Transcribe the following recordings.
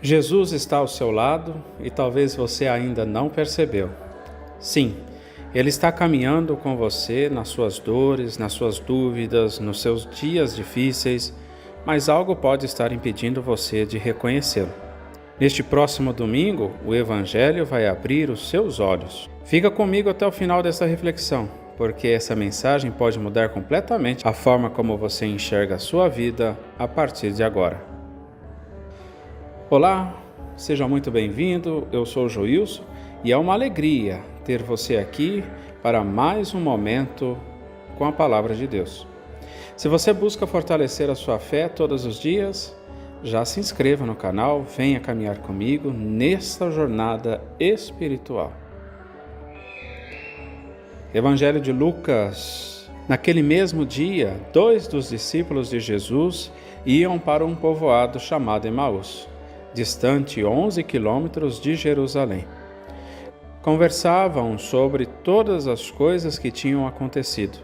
Jesus está ao seu lado e talvez você ainda não percebeu. Sim, Ele está caminhando com você nas suas dores, nas suas dúvidas, nos seus dias difíceis, mas algo pode estar impedindo você de reconhecê-lo. Neste próximo domingo, o Evangelho vai abrir os seus olhos. Fica comigo até o final dessa reflexão, porque essa mensagem pode mudar completamente a forma como você enxerga a sua vida a partir de agora. Olá, seja muito bem-vindo, eu sou o Joilson e é uma alegria ter você aqui para mais um momento com a Palavra de Deus. Se você busca fortalecer a sua fé todos os dias, já se inscreva no canal, venha caminhar comigo nesta jornada espiritual. Evangelho de Lucas. Naquele mesmo dia, 2 dos discípulos de Jesus iam para um povoado chamado Emaús, distante 11 quilômetros de Jerusalém. Conversavam sobre todas as coisas que tinham acontecido.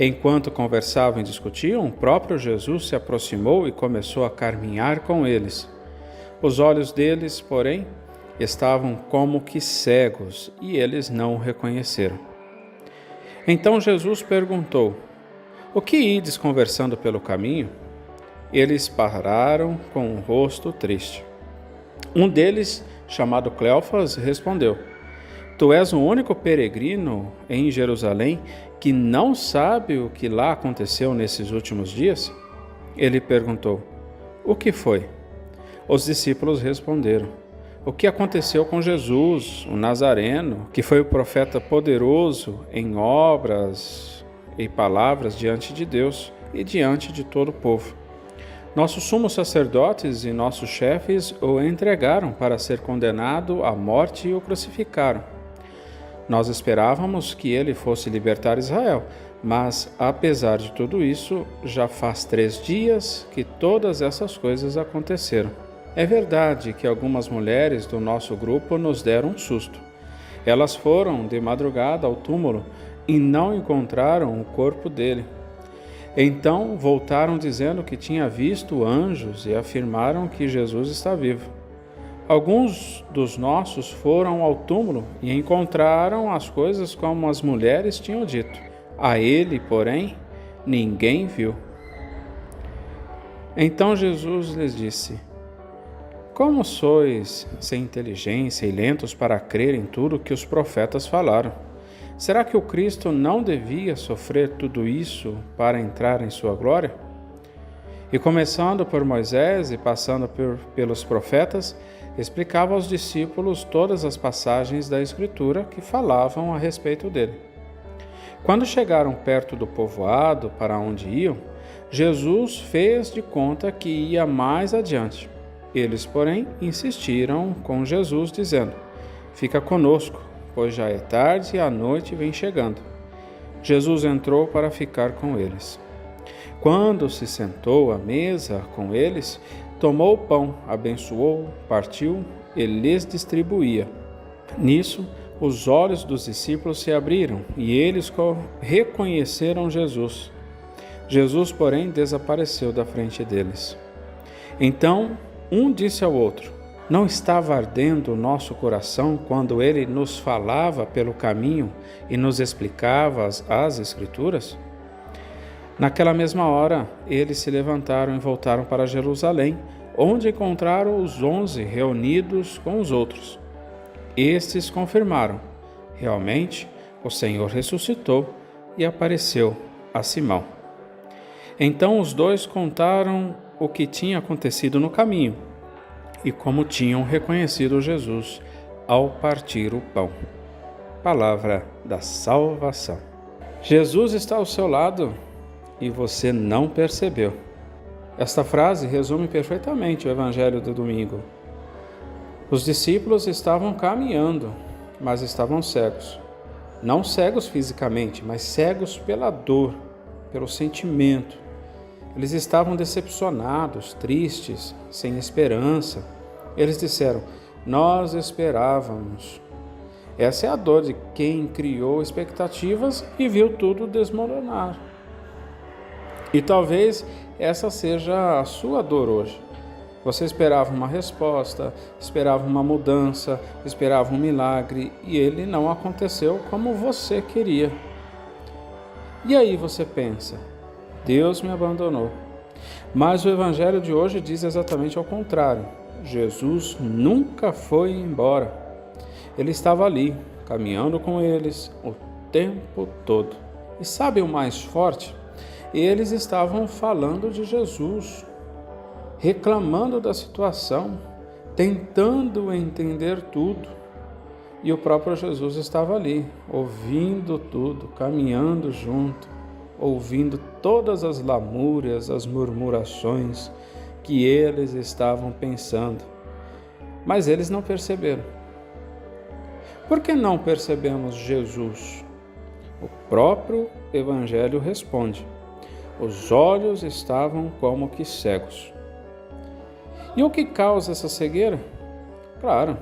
Enquanto conversavam e discutiam, o próprio Jesus se aproximou e começou a caminhar com eles. Os olhos deles, porém, estavam como que cegos e eles não o reconheceram. Então Jesus perguntou: "O que ides conversando pelo caminho?" Eles pararam com o rosto triste. Um deles, chamado Cleofas, respondeu: "Tu és o único peregrino em Jerusalém que não sabe o que lá aconteceu nesses últimos dias?" Ele perguntou: "O que foi?" Os discípulos responderam: "O que aconteceu com Jesus, o Nazareno, que foi o profeta poderoso em obras e palavras diante de Deus e diante de todo o povo. Nossos sumos sacerdotes e nossos chefes o entregaram para ser condenado à morte e o crucificaram. Nós esperávamos que ele fosse libertar Israel, mas, apesar de tudo isso, já faz 3 dias que todas essas coisas aconteceram. É verdade que algumas mulheres do nosso grupo nos deram um susto. Elas foram de madrugada ao túmulo e não encontraram o corpo dele. Então voltaram dizendo que tinha visto anjos e afirmaram que Jesus está vivo. Alguns dos nossos foram ao túmulo e encontraram as coisas como as mulheres tinham dito. A ele, porém, ninguém viu." Então Jesus lhes disse: "Como sois sem inteligência e lentos para crer em tudo que os profetas falaram? Será que o Cristo não devia sofrer tudo isso para entrar em sua glória?" E começando por Moisés e passando pelos profetas, explicava aos discípulos todas as passagens da Escritura que falavam a respeito dele. Quando chegaram perto do povoado para onde iam, Jesus fez de conta que ia mais adiante. Eles, porém, insistiram com Jesus, dizendo: "Fica conosco, pois já é tarde e a noite vem chegando." Jesus entrou para ficar com eles. Quando se sentou à mesa com eles, tomou o pão, abençoou, partiu e lhes distribuía. Nisso, os olhos dos discípulos se abriram e eles reconheceram Jesus. Jesus, porém, desapareceu da frente deles. Então, um disse ao outro: "Não estava ardendo o nosso coração quando ele nos falava pelo caminho e nos explicava as Escrituras?" Naquela mesma hora, eles se levantaram e voltaram para Jerusalém, onde encontraram os 11 reunidos com os outros. Estes confirmaram: realmente, o Senhor ressuscitou e apareceu a Simão. Então os dois contaram o que tinha acontecido no caminho e como tinham reconhecido Jesus ao partir o pão. Palavra da salvação. Jesus está ao seu lado e você não percebeu. Esta frase resume perfeitamente o Evangelho do domingo. Os discípulos estavam caminhando, mas estavam cegos. Não cegos fisicamente, mas cegos pela dor, pelo sentimento. Eles estavam decepcionados, tristes, sem esperança. Eles disseram: "Nós esperávamos." Essa é a dor de quem criou expectativas e viu tudo desmoronar. E talvez essa seja a sua dor hoje. Você esperava uma resposta, esperava uma mudança, esperava um milagre e ele não aconteceu como você queria. E aí você pensa, Deus me abandonou. Mas o Evangelho de hoje diz exatamente ao contrário. Jesus nunca foi embora. Ele estava ali, caminhando com eles o tempo todo. E sabe o mais forte? Eles estavam falando de Jesus, reclamando da situação, tentando entender tudo. E o próprio Jesus estava ali, ouvindo tudo, caminhando junto, ouvindo todas as lamúrias, as murmurações que eles estavam pensando. Mas eles não perceberam. Por que não percebemos Jesus? O próprio Evangelho responde: os olhos estavam como que cegos. E o que causa essa cegueira? Claro,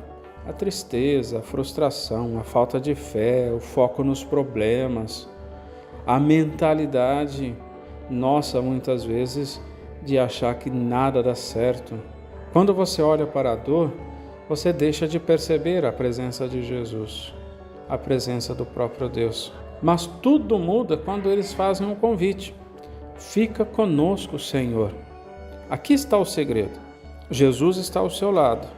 a tristeza, a frustração, a falta de fé, o foco nos problemas, a mentalidade nossa, muitas vezes, de achar que nada dá certo. Quando você olha para a dor, você deixa de perceber a presença de Jesus, a presença do próprio Deus. Mas tudo muda quando eles fazem um convite. Fica conosco, Senhor. Aqui está o segredo. Jesus está ao seu lado,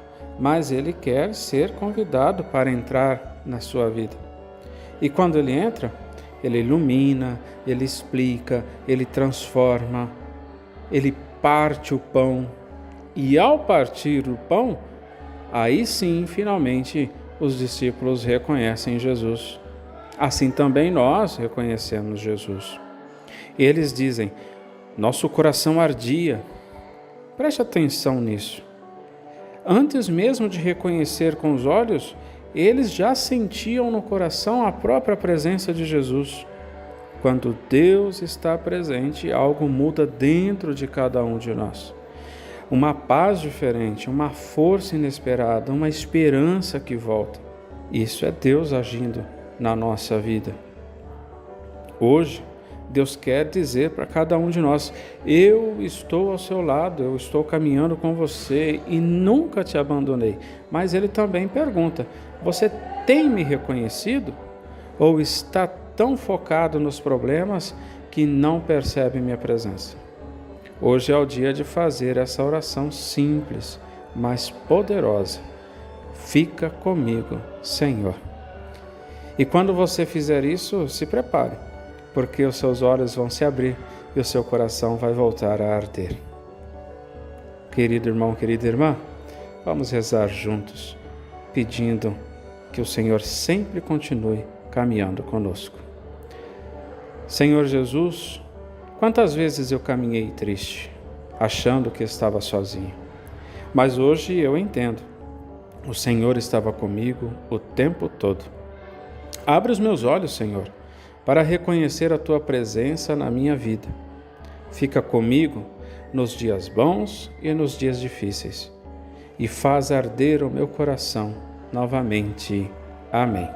mas ele quer ser convidado para entrar na sua vida. E quando ele entra, ele ilumina, ele explica, ele transforma, ele parte o pão. E ao partir o pão, aí sim, finalmente, os discípulos reconhecem Jesus. Assim também nós reconhecemos Jesus. Eles dizem, nosso coração ardia. Preste atenção nisso. Antes mesmo de reconhecer com os olhos, eles já sentiam no coração a própria presença de Jesus. Quando Deus está presente, algo muda dentro de cada um de nós. Uma paz diferente, uma força inesperada, uma esperança que volta. Isso é Deus agindo na nossa vida. Hoje, Deus quer dizer para cada um de nós, eu estou ao seu lado, eu estou caminhando com você e nunca te abandonei. Mas Ele também pergunta, você tem me reconhecido? Ou está tão focado nos problemas que não percebe minha presença? Hoje é o dia de fazer essa oração simples, mas poderosa. Fica comigo, Senhor. E quando você fizer isso, se prepare, porque os seus olhos vão se abrir e o seu coração vai voltar a arder. Querido irmão, querida irmã, vamos rezar juntos, pedindo que o Senhor sempre continue caminhando conosco. Senhor Jesus, quantas vezes eu caminhei triste, achando que estava sozinho, mas hoje eu entendo, o Senhor estava comigo o tempo todo. Abre os meus olhos, Senhor, para reconhecer a Tua presença na minha vida. Fica comigo nos dias bons e nos dias difíceis, e faz arder o meu coração novamente. Amém.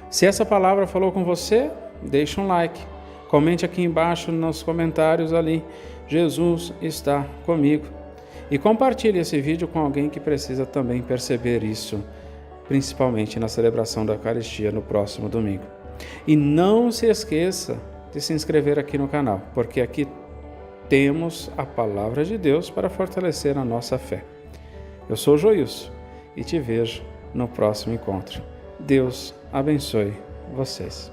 Se essa palavra falou com você, deixa um like. Comente aqui embaixo nos comentários ali, Jesus está comigo. E compartilhe esse vídeo com alguém que precisa também perceber isso, principalmente na celebração da Eucaristia no próximo domingo. E não se esqueça de se inscrever aqui no canal, porque aqui temos a Palavra de Deus para fortalecer a nossa fé. Eu sou Joilson e te vejo no próximo encontro. Deus abençoe vocês.